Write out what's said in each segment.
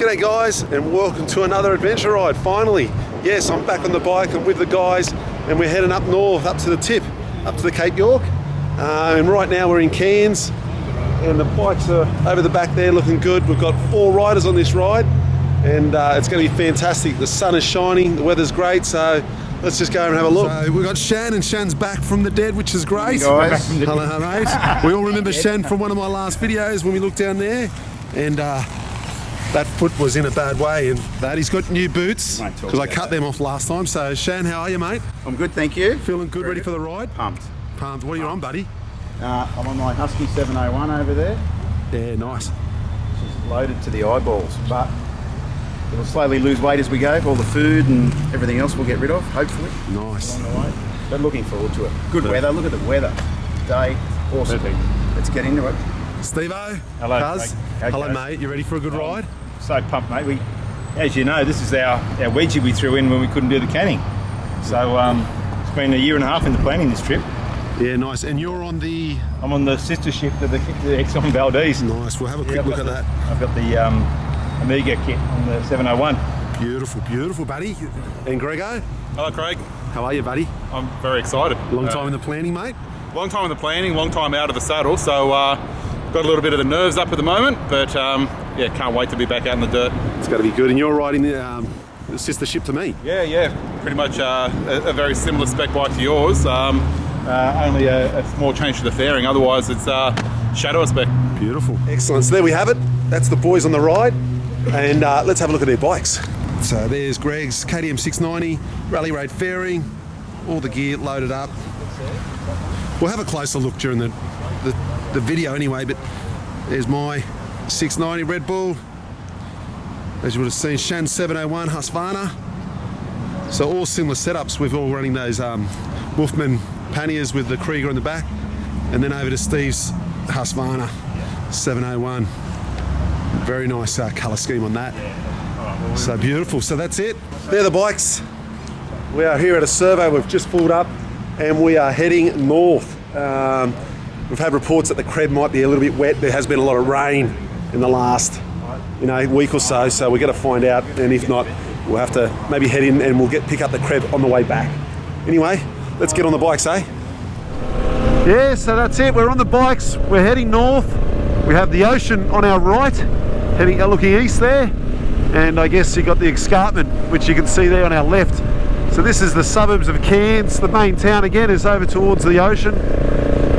G'day guys, and welcome to another adventure ride, finally. Yes, I'm back on the bike and with the guys, and we're heading up north, up to the tip, up to the Cape York. And right now we're in Cairns, and the bikes are over the back there looking good. We've got 4 riders on this ride, and it's going to be fantastic. The sun is shining, the weather's great, so let's just go and have a look. So we've got Shan, and Shan's back from the dead, which is great. Hey guys. Hello, mate. We all remember Shan from one of my last videos when we looked down there, and that foot was in a bad way, and that he's got new boots because I cut them off last time. So Shan, how are you, mate? I'm good, thank you. Feeling good, ready for the ride? Pumped. Pumped. What are you on, buddy? I'm on my Husky 701 over there. Yeah, nice. It's loaded to the eyeballs, but it'll slowly lose weight as we go. All the food and everything else we'll get rid of, hopefully. Nice. Along the way. But looking forward to it. Good weather. Look at the weather today. Awesome. Perfect. Let's get into it. Steve-o. Hello, Cuz. Hello, mate. You ready for a good ride? So pumped, mate. As you know, this is our wedgie we threw in when we couldn't do the canning. So it's been 1.5 years in the planning this trip. Yeah, nice. And you're on the... I'm on the sister ship to the Exxon Valdez. Nice. We'll have a quick look at that. I've got the Amiga kit on the 701. Beautiful, beautiful, buddy. And Grego? Hello, Craig. How are you, buddy? I'm very excited. Long time in the planning, mate? Long time in the planning, long time out of the saddle, so got a little bit of the nerves up at the moment, but yeah, can't wait to be back out in the dirt. It's got to be good. And you're riding the sister ship to me? Yeah, pretty much a very similar spec bike to yours, only a small change to the fairing, otherwise it's shadow spec. Beautiful. Excellent. So there we have it. That's the boys on the ride, and let's have a look at their bikes. So there's Greg's KTM 690, Rally Raid fairing, all the gear loaded up. We'll have a closer look during the video anyway, but there's my 690 Red Bull. As you would have seen, Shan 701 Husqvarna. So all similar setups. We're all running those Wolfman panniers with the Krieger on the back, and then over to Steve's Husqvarna 701. Very nice colour scheme on that. So beautiful. So that's it. They're the bikes. We are here at a survey. We've just pulled up, and we are heading north. We've had reports that the Creb might be a little bit wet. There has been a lot of rain in the last, week or so. So we're going to find out, and if not, we'll have to maybe head in and we'll pick up the Creb on the way back. Anyway, let's get on the bikes, eh? Yeah, so that's it. We're on the bikes. We're heading north. We have the ocean on our right, looking east there, and I guess you got the escarpment, which you can see there on our left. So this is the suburbs of Cairns. The main town again is over towards the ocean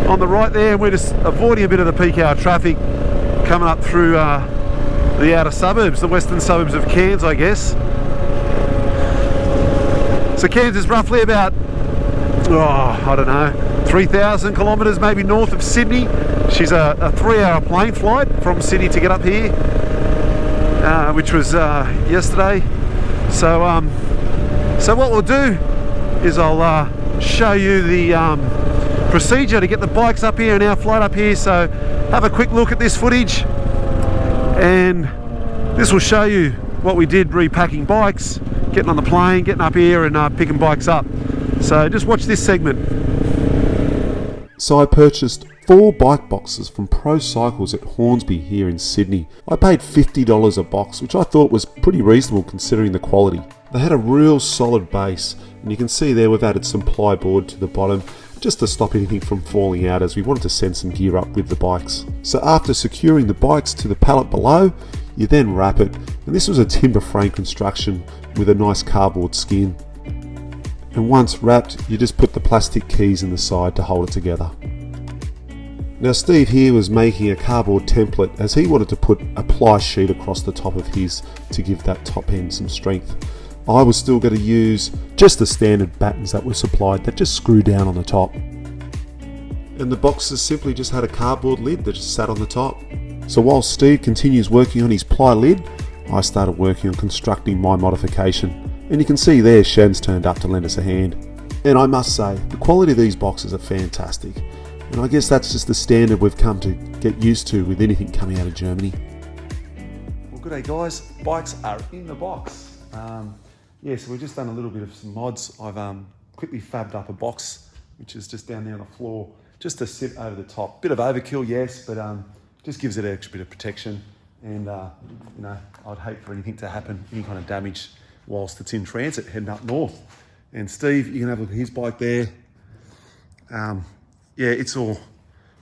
on the right there, and we're just avoiding a bit of the peak hour traffic coming up through the outer suburbs, the western suburbs of Cairns, I guess. So Cairns is roughly about, I don't know, 3,000 kilometres maybe north of Sydney. She's a 3-hour plane flight from Sydney to get up here, which was yesterday. So what we'll do is I'll show you the procedure to get the bikes up here and our flight up here. So have a quick look at this footage, and this will show you what we did repacking bikes, getting on the plane, getting up here and picking bikes up. So just watch this segment. So I purchased 4 bike boxes from Pro Cycles at Hornsby here in Sydney. I paid $50 a box, which I thought was pretty reasonable considering the quality. They had a real solid base, and you can see there we've added some plyboard to the bottom just to stop anything from falling out, as we wanted to send some gear up with the bikes. So after securing the bikes to the pallet below, you then wrap it, and this was a timber frame construction with a nice cardboard skin. And once wrapped, you just put the plastic keys in the side to hold it together. Now Steve here was making a cardboard template, as he wanted to put a ply sheet across the top of his to give that top end some strength. I was still going to use just the standard battens that were supplied that just screw down on the top. And the boxes simply just had a cardboard lid that just sat on the top. So while Steve continues working on his ply lid, I started working on constructing my modification. And you can see there Shen's turned up to lend us a hand. And I must say, the quality of these boxes are fantastic. And I guess that's just the standard we've come to get used to with anything coming out of Germany. Well, good day guys, bikes are in the box. So we've just done a little bit of some mods. I've quickly fabbed up a box, which is just down there on the floor, just to sit over the top. Bit of overkill, yes, but just gives it an extra bit of protection. And you know, I'd hate for anything to happen, any kind of damage whilst it's in transit heading up north. And Steve, you can have a look at his bike there. Yeah, it's all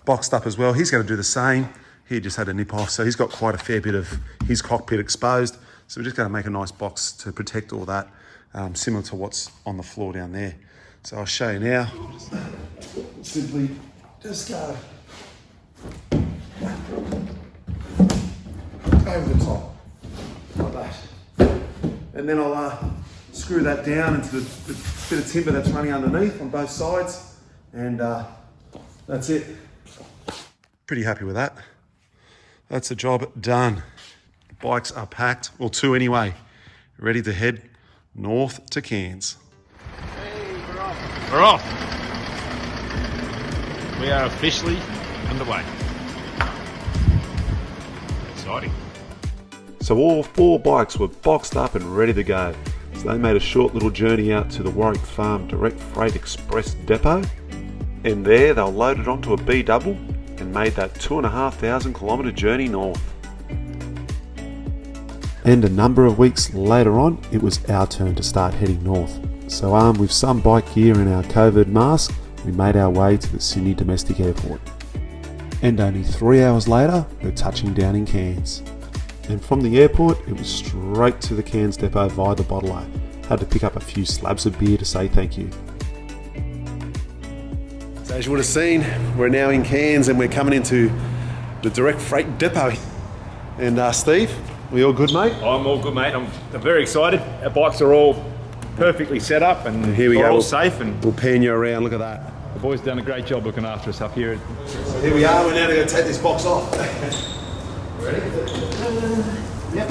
boxed up as well. He's going to do the same. He just had a nip off, so he's got quite a fair bit of his cockpit exposed. So we're just going to make a nice box to protect all that, similar to what's on the floor down there. So I'll show you now. Simply just go over the top, like that. And then I'll screw that down into the bit of timber that's running underneath on both sides. And that's it. Pretty happy with that. That's the job done. Bikes are packed, well, 2 anyway, ready to head north to Cairns. Hey, we're off. We are officially underway. Exciting. So all 4 bikes were boxed up and ready to go. So they made a short little journey out to the Warwick Farm Direct Freight Express depot. And there they were loaded onto a B-double and made that 2,500 kilometre journey north. And a number of weeks later on, it was our turn to start heading north. So armed with some bike gear and our COVID mask, we made our way to the Sydney Domestic Airport. And only 3 hours later, we're touching down in Cairns. And from the airport, it was straight to the Cairns depot via the bottler. Had to pick up a few slabs of beer to say thank you. So as you would have seen, we're now in Cairns and we're coming into the Direct Freight depot. And Steve, we all good, mate? I'm all good, mate. I'm very excited. Our bikes are all perfectly set up and Here we we're go. all safe. And We'll pan you around, look at that. the boys done a great job looking after us up here. So here we are, we're now going to take this box off. Ready? Yep.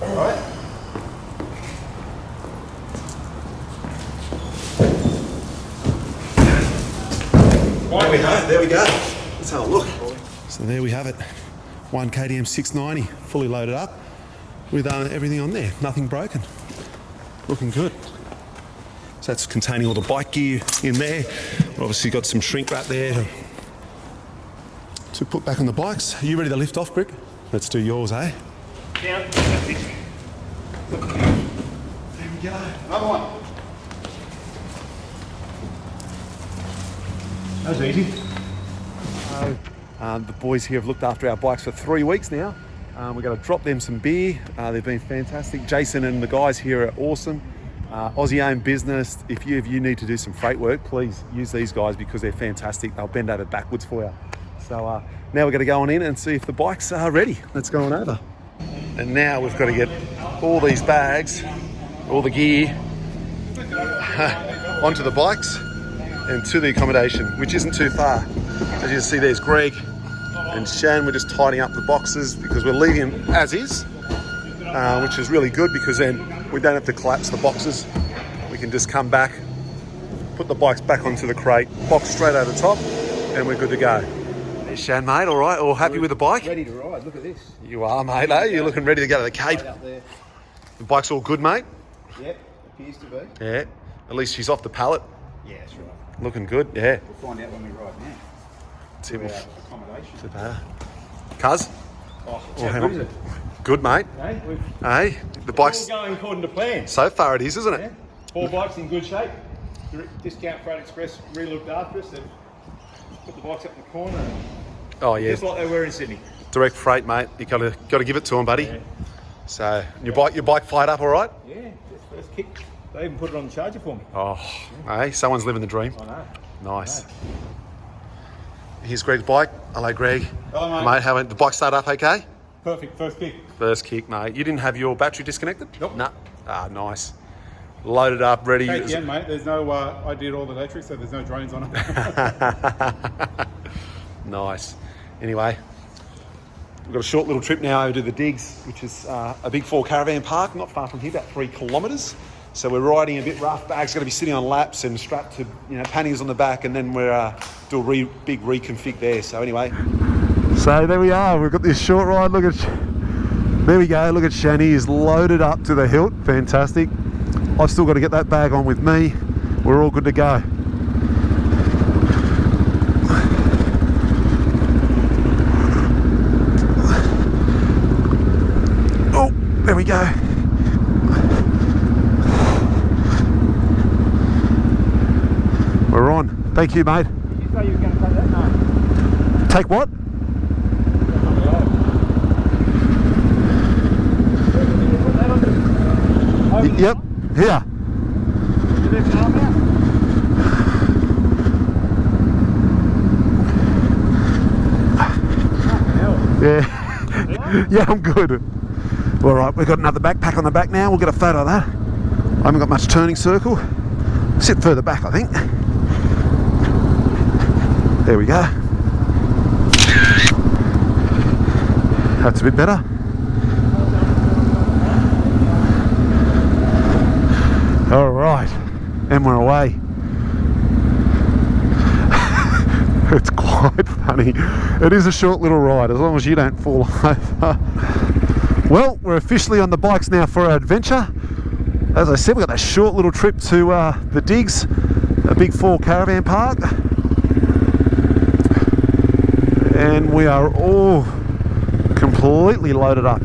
All right. There we go. Let's have a look. So there we have it. One KTM 690, fully loaded up with everything on there. Nothing broken. Looking good. So that's containing all the bike gear in there. We've obviously got some shrink wrap there to put back on the bikes. Are you ready to lift off, Brick? Let's do yours, eh? Down. There we go. Another one. That was easy. The boys here have looked after our bikes for 3 weeks now. We're going to drop them some beer. They've been fantastic. Jason and the guys here are awesome. Aussie-owned business. If you need to do some freight work, please use these guys because they're fantastic. They'll bend over backwards for you. So now we're going to go on in and see if the bikes are ready. Let's go on over. And now we've got to get all these bags, all the gear, onto the bikes and to the accommodation, which isn't too far. As you can see, there's Greg and Shan. We're just tidying up the boxes because we're leaving as is, which is really good because then we don't have to collapse the boxes. We can just come back, put the bikes back onto the crate, box straight over the top, and we're good to go. There's Shan, mate, all right? All happy with the bike? Ready to ride. Look at this. You are, mate, eh? You're looking ready to go to the Cape. Right up there. The bike's all good, mate? Yep, appears to be. Yeah. At least she's off the pallet. Yeah, that's right. Looking good, yeah. We'll find out when we ride now. See Our what accommodation. Cuz? Oh, Or how how- good is it? Good, mate. Hey, we've Hey, the bike's all going according to plan. so far it is, isn't it? Yeah. 4 bikes in good shape. Discount Freight Express really looked after us. They've put the bikes up in the corner, Oh yeah, just like they were in Sydney. direct freight, mate. You gotta give it to them, buddy. Yeah. So your bike fired up, all right? Yeah, just first kick. They even put it on the charger for me. Oh, hey, someone's living the dream. I know. Nice. Here's Greg's bike. Hello, Greg. Hello, mate. Mate, how went the bike start up okay? Perfect first kick. First kick, mate. You didn't have your battery disconnected? Nope. Nah. Ah, nice. Loaded up, ready. KTM, mate. There's no. I did all the electric, so there's no drains on it. Nice. Anyway, we've got a short little trip now over to the digs, which is a big 4 caravan park, not far from here, about 3 kilometres. So we're riding a bit rough. Bag's going to be sitting on laps and strapped to panniers on the back, and then we're do a big reconfig there. So anyway, so there we are. We've got this short ride. Look at, there we go. Look at Shani is loaded up to the hilt. Fantastic. I've still got to get that bag on with me. We're all good to go. we go. We're on. Thank you, mate. Did you say you were going to take that? No. Take what? Yep, here. Yeah. Yeah, I'm good. All right, we've got another backpack on the back now. We'll get a photo of that. I haven't got much turning circle. Sit further back, I think. There we go. That's a bit better. All right, and we're away. It's quite funny. It is a short little ride, as long as you don't fall over. Well, we're officially on the bikes now for our adventure. As I said, we've got a short little trip to the digs, a big 4 caravan park. And we are all completely loaded up.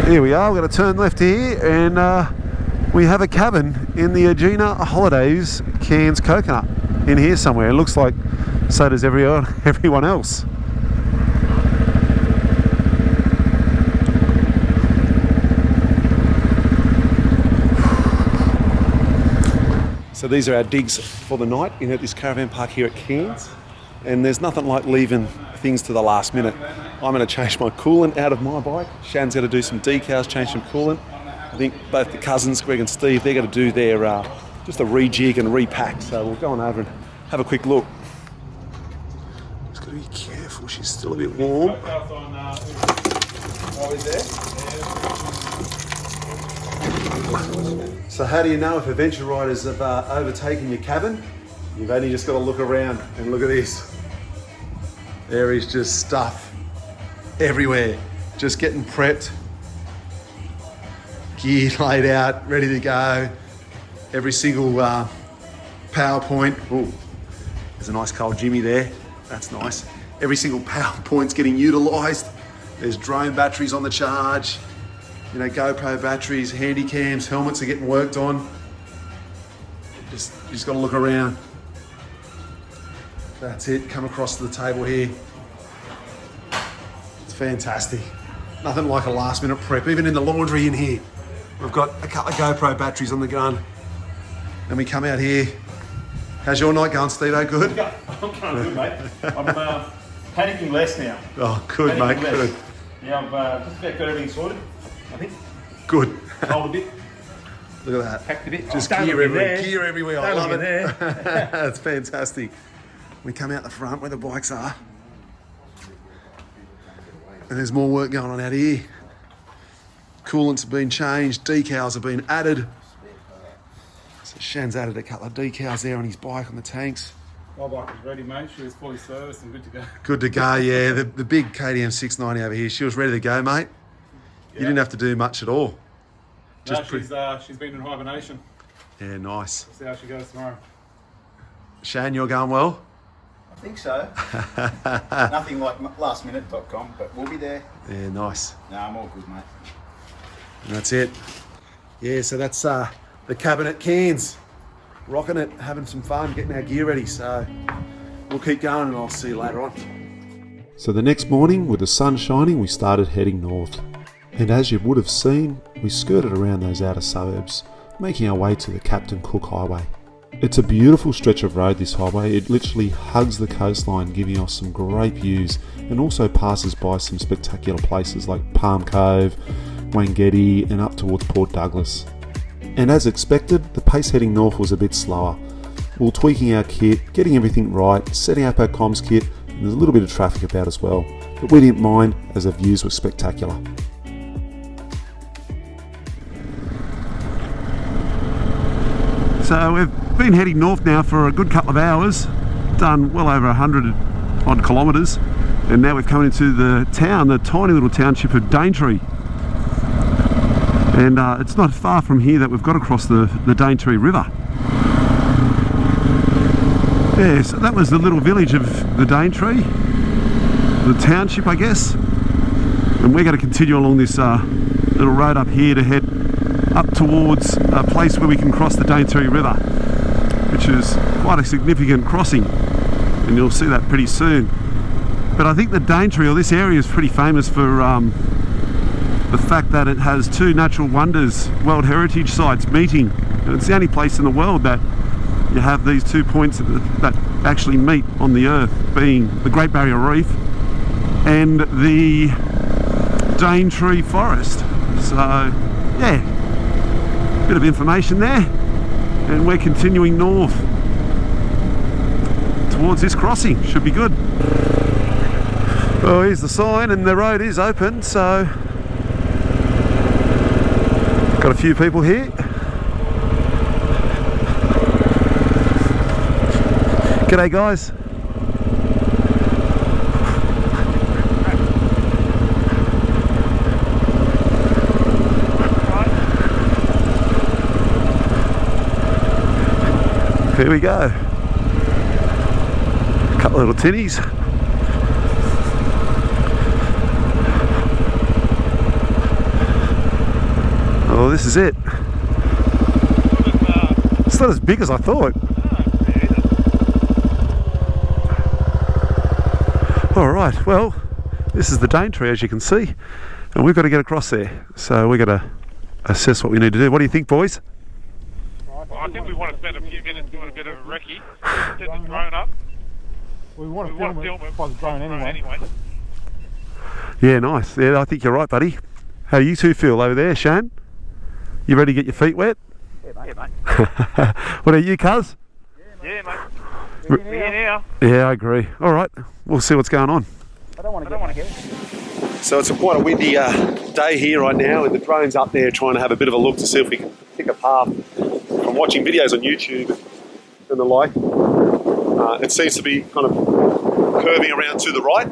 Here we are, we're going to turn left here, and we have a cabin in the Agena Holidays Cairns Coconut in here somewhere. It looks like so does everyone else. So these are our digs for the night in at this caravan park here at Cairns, and there's nothing like leaving things to the last minute. I'm going to change my coolant out of my bike. Shan's got to do some decals, change some coolant. I think both the cousins, Greg and Steve, they're going to do their just a rejig and repack. So we'll go on over and have a quick look. Just got to be careful, she's still a bit warm. So how do you know if adventure riders have overtaken your cabin? You've only just got to look around and look at this. There is just stuff everywhere, just getting prepped, gear laid out, ready to go. Every single PowerPoint. Oh, there's a nice cold Jimmy there. That's nice. Every single PowerPoint's getting utilised. There's drone batteries on the charge. You know, GoPro batteries, handy cams, helmets are getting worked on. You just got to look around. That's it. Come across to the table here. It's fantastic. Nothing like a last minute prep. Even in the laundry in here, we've got a couple of GoPro batteries on the gun. And we come out here. How's your night going, Steve? Good? I'm going good, mate. I'm panicking less now. Oh, good, Panicking mate. less. Good. Yeah, I've just about got everything sorted, I think. Good. Hold a bit. Look at that. Packed a bit. Just Don't gear look in everywhere. there. Gear everywhere. I Don't love look it. in there. That's fantastic. We come out the front where the bikes are. And there's more work going on out here. Coolants have been changed. Decals have been added. So Shan's added a couple of decals there on his bike on the tanks. My bike is ready, mate. She was fully serviced and good to go. Good to go, yeah. The big KTM 690 over here, she was ready to go, mate. You didn't have to do much at all. She's been in hibernation. Yeah, nice. We'll see how she goes tomorrow. Shan, you're going well? I think so. Nothing like lastminute.com, but we'll be there. Yeah, nice. No, I'm all good, mate. And that's it. Yeah, so that's the cabin at Cairns. Rocking it, having some fun, getting our gear ready. So we'll keep going and I'll see you later on. So the next morning, with the sun shining, we started heading north. And as you would have seen, we skirted around those outer suburbs, making our way to the Captain Cook Highway. It's a beautiful stretch of road, this highway. It literally hugs the coastline, giving us some great views, and also passes by some spectacular places like Palm Cove, Wangetti, and up towards Port Douglas. And as expected, the pace heading north was a bit slower. We were tweaking our kit, getting everything right, setting up our comms kit, and there's a little bit of traffic about as well. But we didn't mind, as the views were spectacular. So we've been heading north now for a good couple of hours, done well over 100 odd kilometres, and now we've come into the town, the tiny little township of Daintree. And it's not far from here that we've got across the Daintree River. Yeah, so that was the little village of the Daintree, the township, I guess. And we're going to continue along this little road up here to head up towards a place where we can cross the Daintree River, which is quite a significant crossing, and you'll see that pretty soon. But I think the Daintree, or this area, is pretty famous for the fact that it has two natural wonders, World Heritage Sites meeting, and it's the only place in the world that you have these 2 points that actually meet on the earth, being the Great Barrier Reef and the Daintree Forest. So yeah, bit of information there, and we're continuing north towards this crossing. Should be good. Oh, here's the sign, and the road is open, so got a few people here. G'day guys. Here we go. A couple of little tinnies. Oh, this is it. It's not as big as I thought. Alright, well, this is the Daintree, as you can see, and we've got to get across there. So we've got to assess what we need to do. What do you think, boys? I think we want to spend a few minutes doing a bit of a recce, set the drone up. We want to film it by the drone anyway. Yeah, nice. Yeah, I think you're right, buddy. How do you two feel over there, Shane? You ready to get your feet wet? Yeah, mate. What are you, cuz? Yeah, mate. Here now. Yeah, I agree. All right, we'll see what's going on. I don't want to get So it's quite a windy day here right now, and the drone's up there trying to have a bit of a look to see if we can pick a path. From watching videos on YouTube and the like, it seems to be kind of curving around to the right.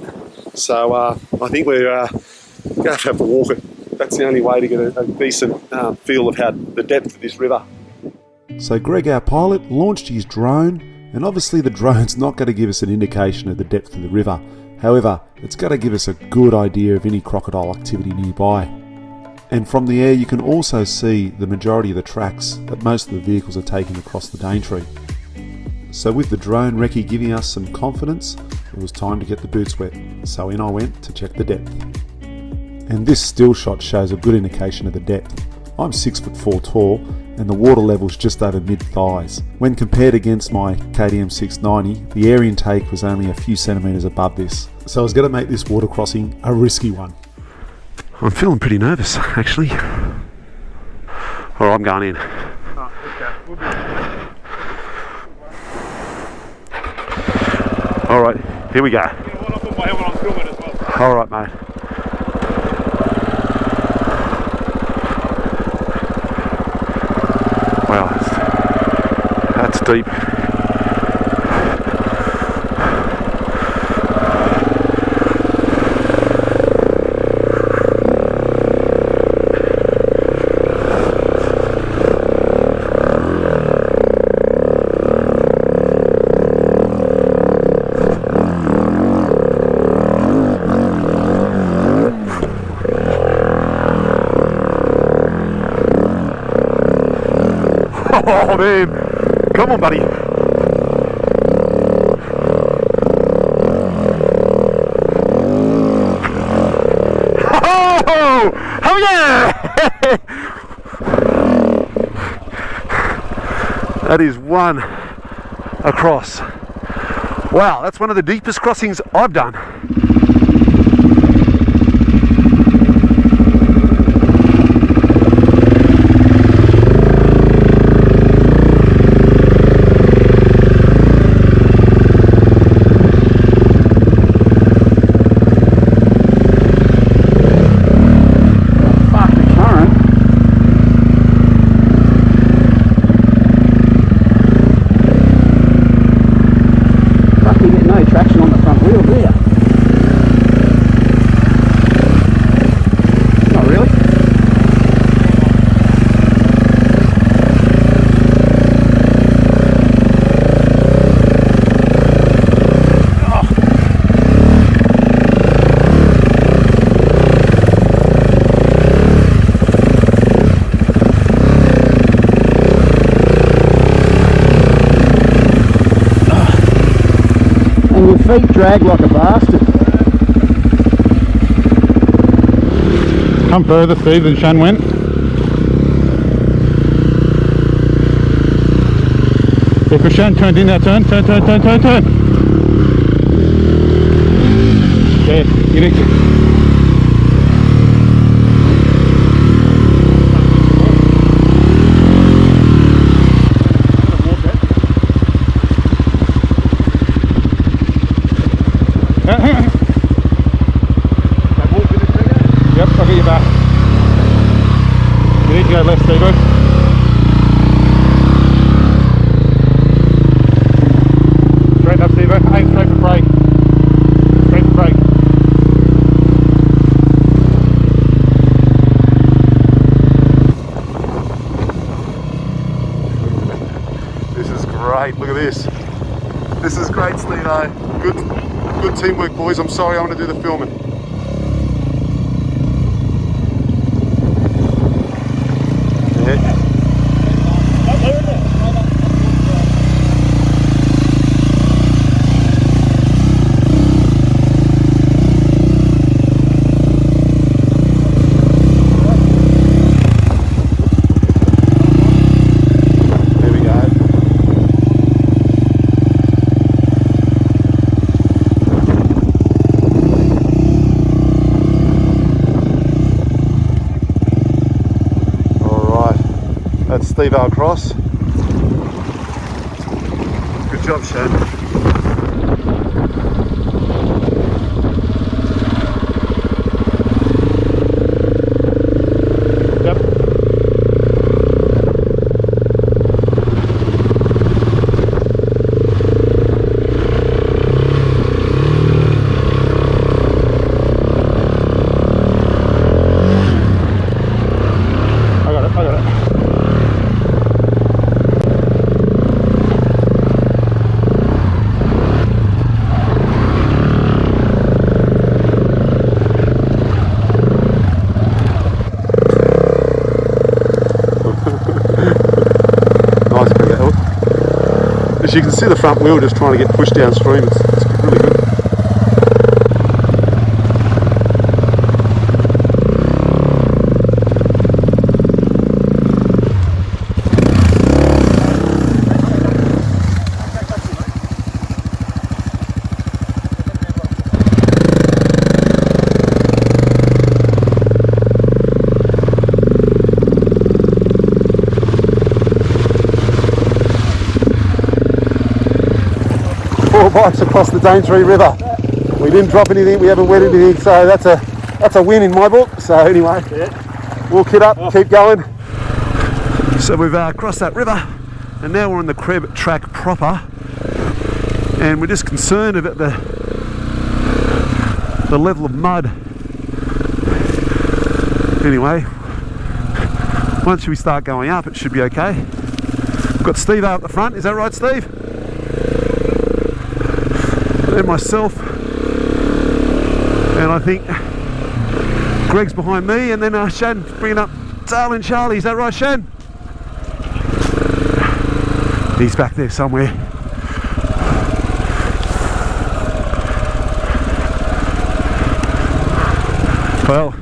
So I think we're going to have to walk it. That's the only way to get a decent feel of how the depth of this river. So Greg, our pilot, launched his drone, and obviously the drone's not going to give us an indication of the depth of the river. However, it's going to give us a good idea of any crocodile activity nearby. And from the air you can also see the majority of the tracks that most of the vehicles are taking across the Daintree. So with the drone recce giving us some confidence, it was time to get the boots wet. So in I went to check the depth. And this still shot shows a good indication of the depth. I'm 6'4" tall, and the water level's just over mid-thighs. When compared against my KTM 690, the air intake was only a few centimetres above this. So I was going to make this water crossing a risky one. I'm feeling pretty nervous, actually. Or I'm going in. All right, here we go. All right, mate. Wow, that's deep. Oh man, come on buddy. Oh yeah! That is one across. Wow, that's one of the deepest crossings I've done. Fucking get no traction on the front wheel, do you? And your feet drag like a bastard. Come further, Steve, than Shan went. Yeah, because Shan turned in that turn. Turn. Yeah, get it. Hang on. Yep, I'll get you back. You need to go left, Steve. Straight up, Steve. Aim straight for brake. Straight for brake. This is great. Look at this. This is great, Steve-O. Good teamwork, boys. I'm sorry I want to do the filming. Yeah. There we go. That's Steve-O across. Good job, Shan. Yep. 'Cause you can see the front wheel just trying to get pushed downstream. It's really good. Bikes across the Daintree River. We didn't drop anything, we haven't wet anything, so that's a win in my book. So anyway, we'll kit up, keep going. So we've crossed that river and now we're on the Creb Track proper, and we're just concerned about the level of mud. Anyway, once we start going up it should be okay. We've got Steve-O at the front, is that right, Steve? And myself, and I think Greg's behind me, and then Shan bringing up darling Charlie, is that right, Shan? He's back there somewhere. Well,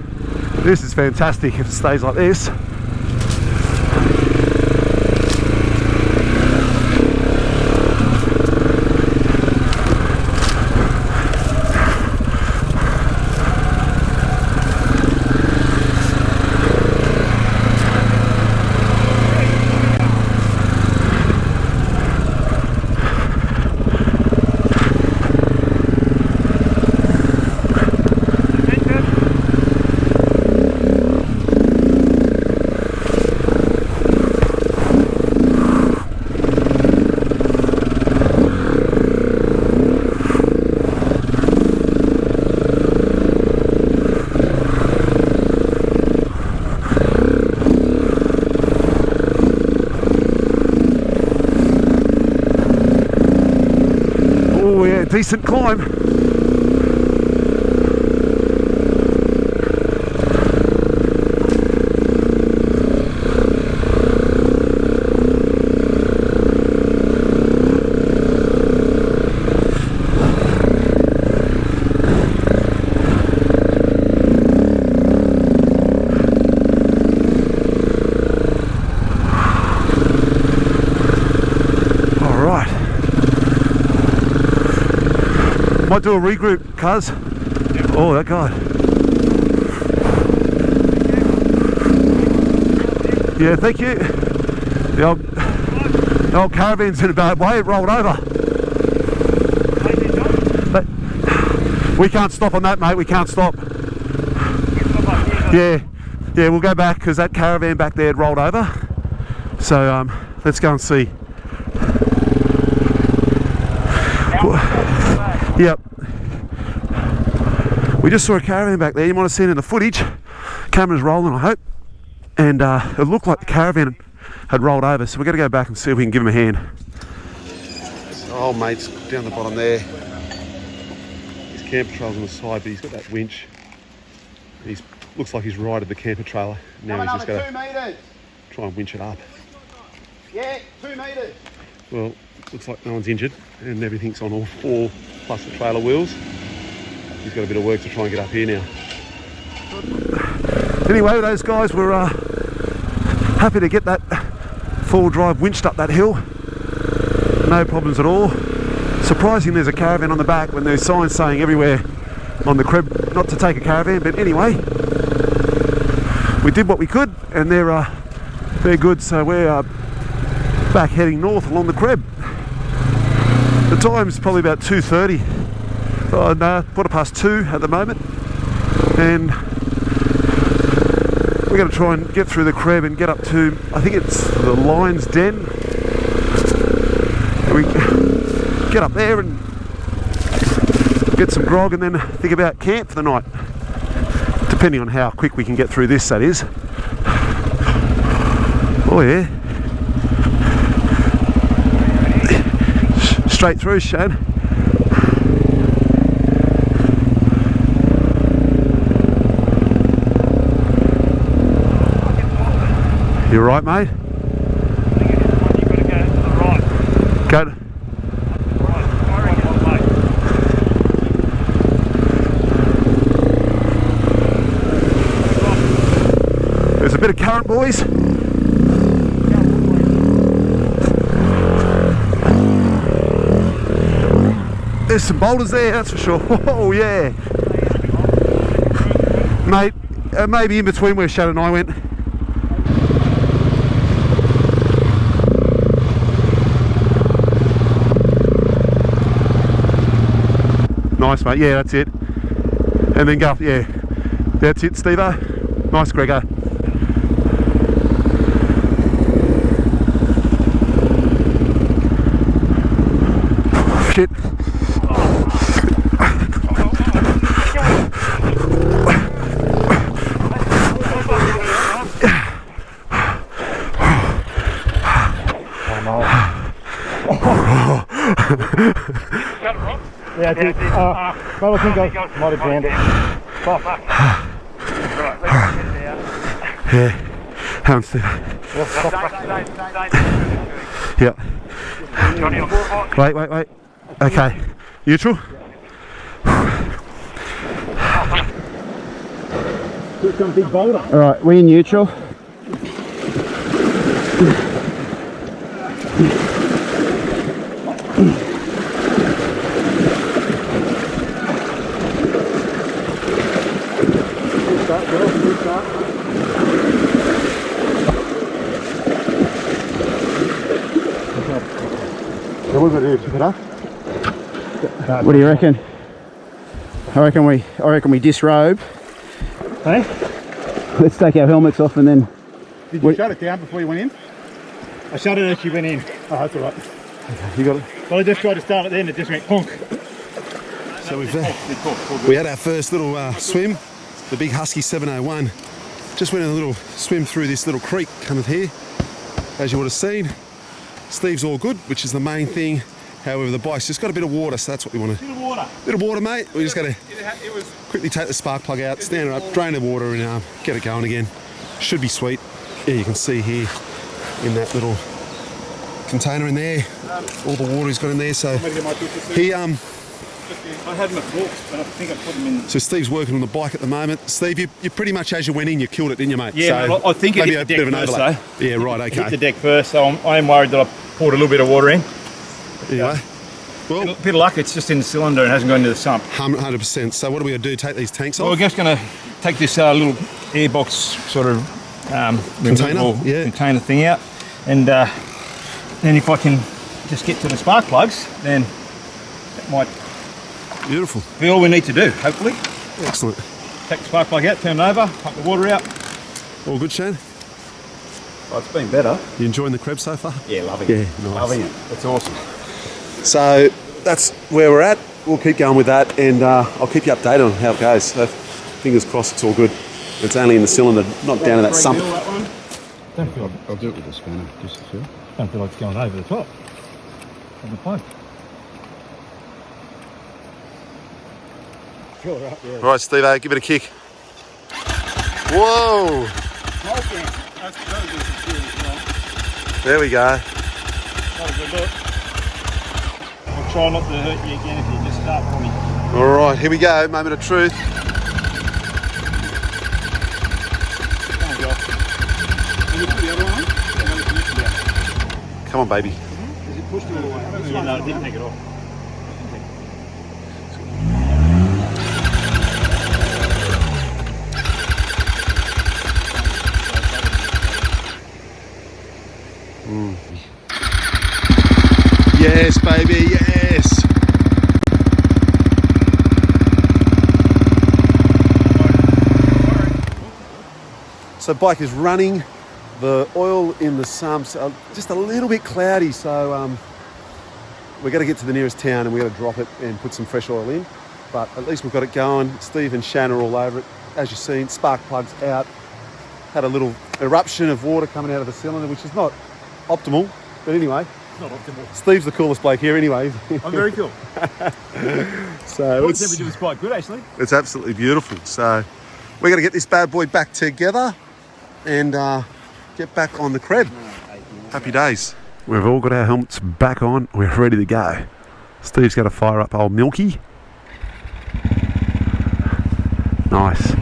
this is fantastic if it stays like this. Decent climb. Alright. Might do a regroup, cuz. Oh, that guy. Yeah, thank you. The old caravan's in a bad way, it rolled over. But we can't stop on that, mate, we can't stop. Yeah, we'll go back because that caravan back there had rolled over. So let's go and see. Yep. We just saw a caravan back there, you might have seen it in the footage. Camera's rolling, I hope. And it looked like the caravan had rolled over, so we're going to go back and see if we can give him a hand. Oh, mate's down the bottom there. His camper trailer's on the side, but he's got that winch. He looks like he's righted the camper trailer. Now he's just got to try and winch it up. Yeah, 2 metres. Well, looks like no one's injured and everything's on all 4 plus the trailer wheels. He's got a bit of work to try and get up here now. Anyway, those guys were happy to get that 4-wheel drive winched up that hill. No problems at all. Surprising there's a caravan on the back when there's signs saying everywhere on the Creb not to take a caravan, but anyway, we did what we could and they're good, so we're back heading north along the Creb. The time's probably about 2:30. Oh no, 2:15 at the moment, and we're going to try and get through the Creb and get up to, I think it's the Lion's Den. And we get up there and get some grog and then think about camp for the night, depending on how quick we can get through this, that is. Oh yeah. Straight through, Shane. You right, mate? Go. There's a bit of current, boys. There's some boulders there, that's for sure. Oh yeah, mate. Maybe in between where Shad and I went. Nice, mate. Yeah, that's it. And then go up. Yeah, that's it, Steve-o. Nice, Gregor. Shit. Yeah, I did. Well, I think I might have drowned it. Right, let's get it out. Yeah. Hang on, Steve. Yeah. Johnny on board. Wait. Okay. Neutral? Some big boulder. Alright, we in neutral. What do you reckon? I reckon we disrobe. Hey? Let's take our helmets off and then. Did you shut it down before you went in? I shut it as you went in. Oh, that's alright. You got it? Well, I just tried to start it then, it just went plonk. So we had our first little swim, the big Husky 701. Just went a little swim through this little creek coming here, as you would have seen. Steve's all good, which is the main thing. However, the bike's just got a bit of water, so that's what we want to. Bit of water, mate. We just got to quickly take the spark plug out, stand it up, drain the water, and get it going again. Should be sweet. Yeah, you can see here in that little container in there, all the water he's got in there. So he I had my forks, but I think I put them in. So Steve's working on the bike at the moment. Steve, you pretty much as you went in, you killed it, didn't you, mate? Yeah, so I think it maybe hit a the bit of deck an first, overlap. though. Yeah, right. Okay. Hit the deck first, so I am worried that I poured a little bit of water in. Anyway, well, A bit of luck, it's just in the cylinder and hasn't gone into the sump. 100%. So what are we going to do? Take these tanks So off? we're just going to take this little airbox sort of removable container thing out, and then if I can just get to the spark plugs, then that might Beautiful. be all we need to do, hopefully. Excellent. Take the spark plug out, turn it over, pump the water out. All good, Shane? Oh, it's been better. You enjoying the Creb so far? Yeah, loving Yeah, it. nice. Loving it. It's awesome. So that's where we're at. We'll keep going with that, and I'll keep you updated on how it goes. So fingers crossed it's all good. It's only in the cylinder, not down in that sump. Don't feel, I'll do it with the spanner, just to feel. don't feel like it's going over the top of the plug. All right, Steve, give it a kick. Whoa! There we go. Not a good look. I'll try not to hurt you again if you just start for me. All right, here we go. Moment of truth. Come on, Josh. Can you put the other one on? Come on, baby. Is it pushed all the way? Yeah, no, it didn't take it off. Yes, baby, yes. So bike is running. The oil in the sumps are just a little bit cloudy, so we're going to get to the nearest town and we're going to drop it and put some fresh oil in. But at least we've got it going. Steve and Shan are all over it. As you've seen, spark plugs out. Had a little eruption of water coming out of the cylinder, which is not optimal. But anyway, Not optimal. Steve's the coolest bloke here anyway. I'm very cool. So The it's, temperature was quite good, actually. it's absolutely beautiful. So we're going to get this bad boy back together and get back on the Creb. Happy days. We've all got our helmets back on. We're ready to go. Steve's going to fire up old Milky. Nice.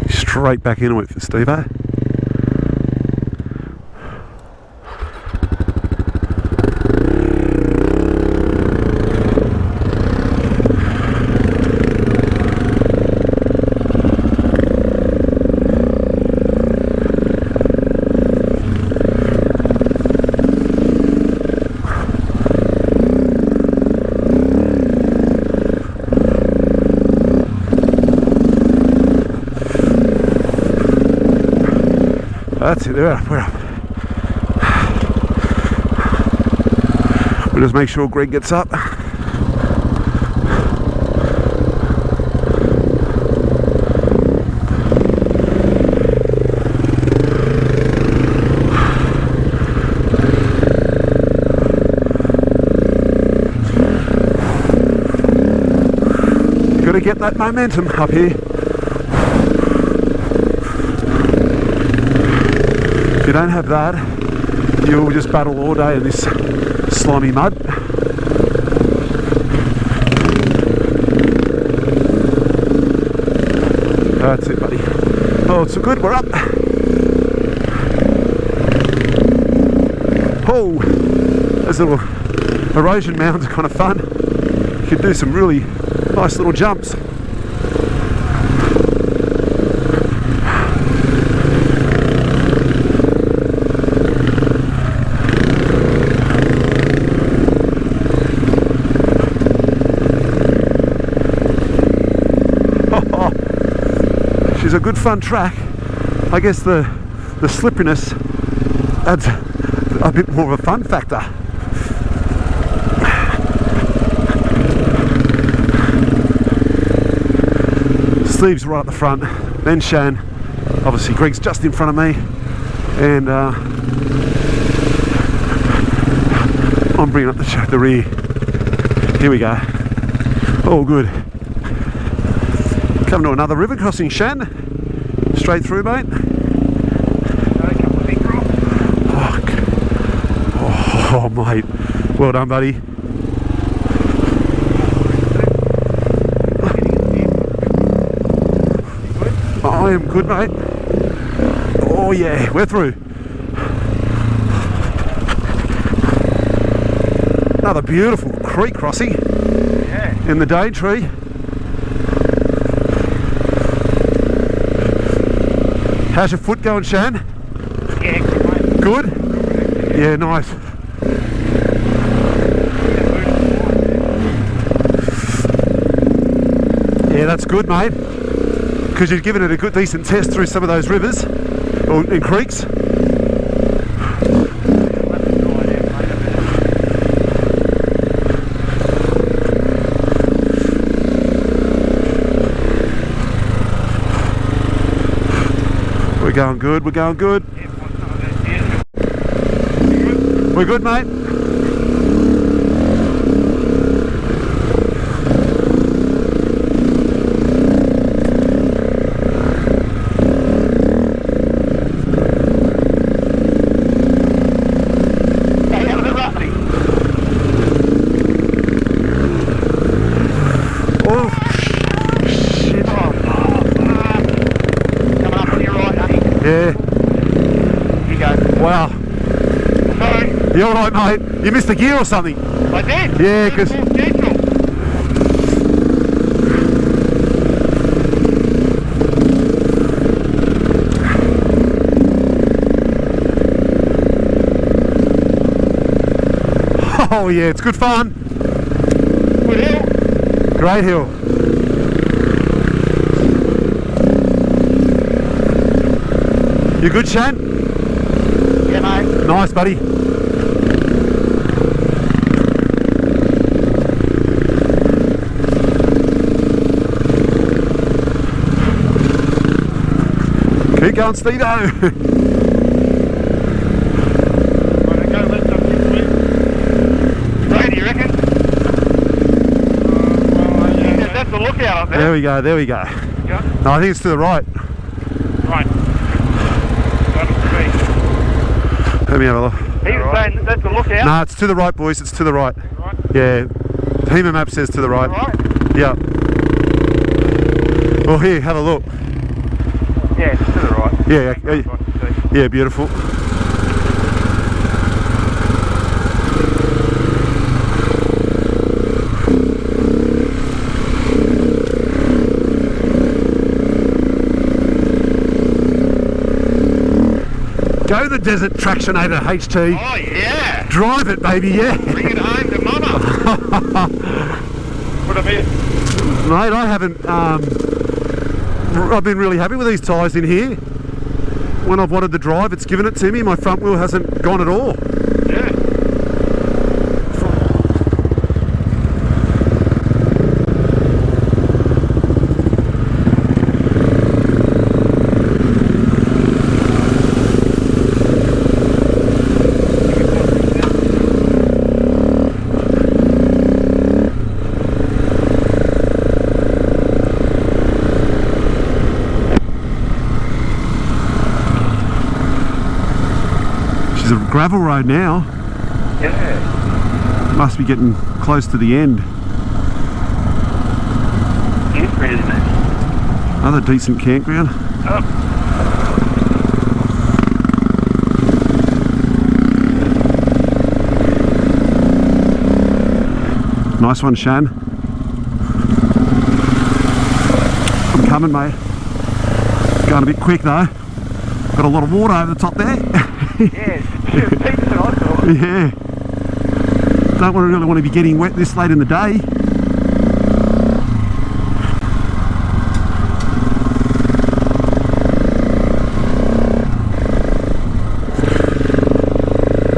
Straight back into it for Steve-O. That's it, we're up. We'll just make sure Greg gets up. Got to get that momentum up here. If you don't have that, you'll just battle all day in this slimy mud. That's it, buddy. Oh, it's so good, we're up. Oh, those little erosion mounds are kind of fun. You can do some really nice little jumps. She's a good fun track. I guess the slipperiness adds a bit more of a fun factor. Steve's right at the front, then Shan. Obviously Greg's just in front of me, and I'm bringing up the rear. Here we go. All good. Come to another river crossing, Shan. Straight through, mate. Fuck. Oh, mate. Well done, buddy. I am good, mate. Oh. Oh yeah, we're through. Another beautiful creek crossing in the Daintree. How's your foot going, Shan? Yeah, Good? Yeah, nice. Yeah, that's good, mate. Because you've given it a good, decent test through some of those rivers or in creeks. We're going good, we're going good. We're good, mate. Oh, shit. Coming up on your right, honey. Yeah. Here you go. Wow. Sorry, You alright, mate? You missed a gear or something? I did. Yeah, 'cause- Gentle. Oh yeah, it's good fun. Good hill. Great hill. You good, Shan? Yeah, mate. Nice, buddy. Keep going, Steve-o. Wanna go left up this way? Right, do you reckon? Yeah, that's the lookout up there. There we go, there we go. Yeah. No, I think it's to the right. Right. Got it to Let me have a look. me. He was saying that's the lookout. No, it's to the right, boys. It's to the right. Right. Yeah. HEMA map says to the right. Right. Yeah. Well, here, have a look. Yeah, it's to the right. Yeah, Right to see. yeah, beautiful. Go the Desert Tractionator HT. Oh yeah! Drive it, baby, yeah. Bring it home to mama. What a minute. Mate, I haven't, I've been really happy with these tyres in here. When I've wanted to drive, it's given it to me. My front wheel hasn't gone at all. Yeah. She's a gravel road now. Yeah. Must be getting close to the end. It's pretty, isn't it? Another decent campground. Oh. Nice one, Shan. I'm coming, mate. Going a bit quick though. Got a lot of water over the top there. Yeah, it's deeper than I thought. Yeah. Don't really want to be getting wet this late in the day.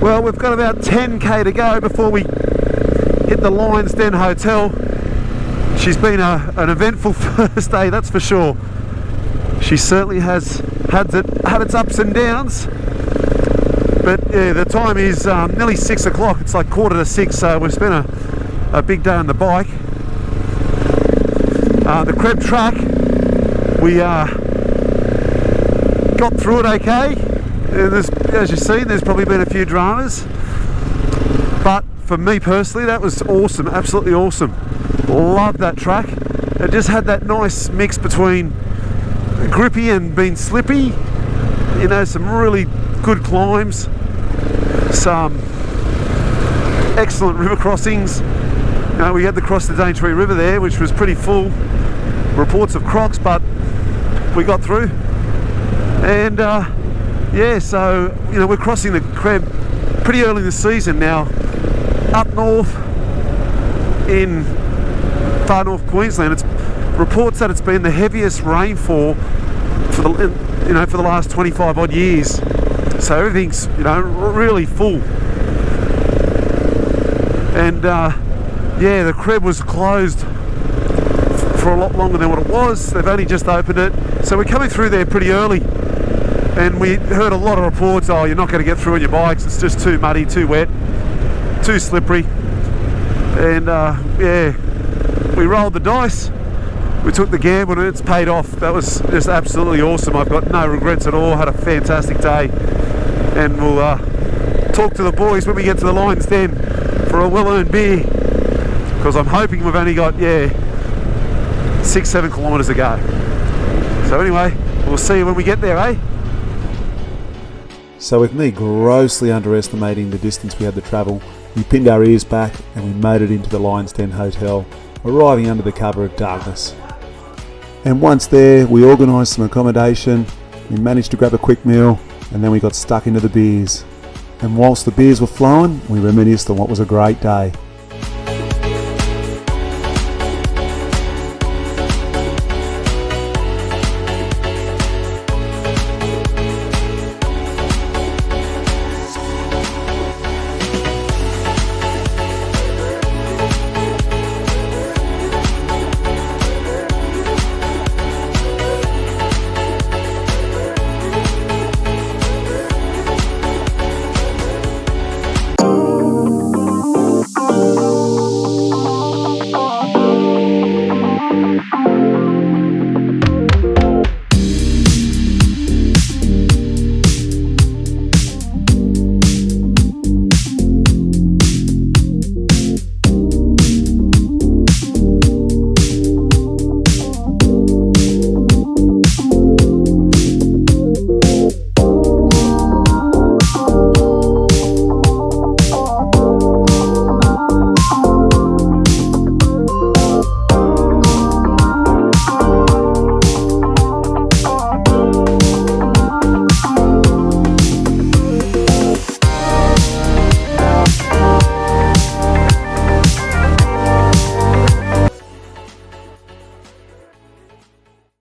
Well, we've got about 10k to go before we hit the Lions Den Hotel. She's been an eventful first day, that's for sure. She certainly has had its ups and downs. But yeah, the time is nearly 6 o'clock. It's like 5:45, so we've spent a big day on the bike. The Creb Track, we got through it okay. As you've seen, there's probably been a few dramas. But for me personally, that was awesome, absolutely awesome. Loved that track. It just had that nice mix between grippy and being slippy. You know, some really good climbs, some excellent river crossings. You know, we had to cross the Daintree River there, which was pretty full. Reports of crocs, but we got through. And yeah, so you know, we're crossing the Creb pretty early this season now. Up north in far north Queensland, it's reports that it's been the heaviest rainfall for the last 25 odd years. So everything's, you know, really full. And yeah, the Creb was closed for a lot longer than what it was. They've only just opened it, so we're coming through there pretty early. And we heard a lot of reports, oh, you're not going to get through on your bikes, it's just too muddy, too wet, too slippery. And yeah, we rolled the dice, we took the gamble, and it's paid off. That was just absolutely awesome. I've got no regrets at all, had a fantastic day. And we'll talk to the boys when we get to the Lion's Den for a well-earned beer, because I'm hoping we've only got, yeah, 6-7 kilometres to go. So anyway, we'll see you when we get there, eh? So with me grossly underestimating the distance we had to travel, we pinned our ears back and we made it into the Lion's Den Hotel, arriving under the cover of darkness. And once there, we organised some accommodation, we managed to grab a quick meal, and then we got stuck into the beers. And whilst the beers were flowing, we reminisced on what was a great day.